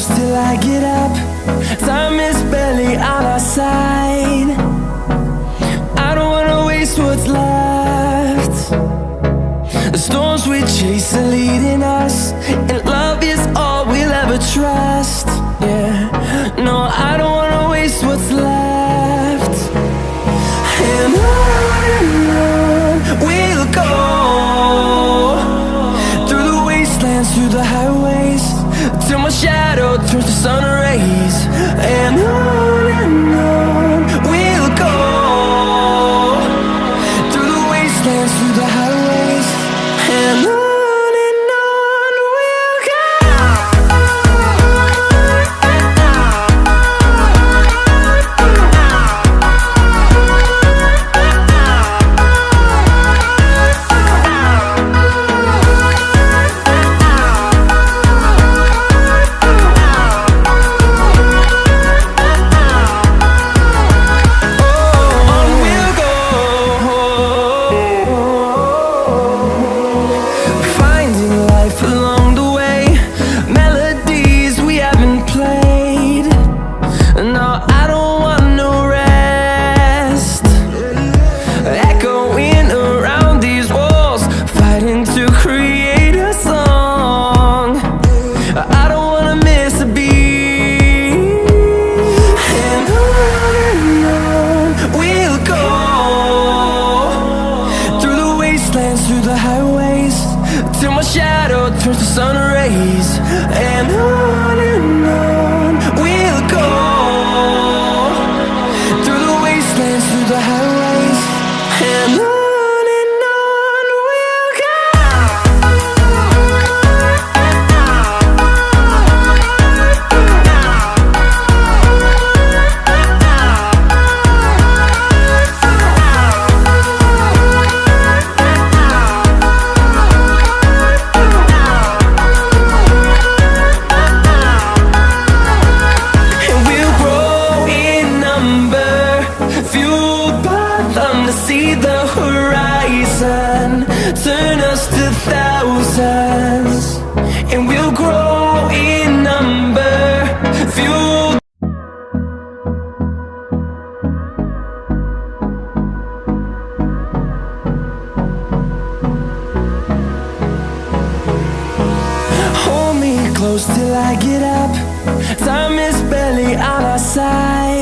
close till I get up. Time is barely on our side. I don't wanna waste what's left. The storms we chase are leading us, and love is all we'll ever trust. Yeah, no, I don't wanna waste what's left. And on we'll go, through the wastelands, through the highways, till my shadow turns to sun rays. And on we'll go, through the wastelands, through the highways, and on we'll go. Through the highways, till my shadow turns to sun rays. And on we'll go, through the wastelands, through the highways, and on we'll go. See the horizon, turn us to thousands, and we'll grow in number, fuel. Hold me close till I get up. Time is barely on our side.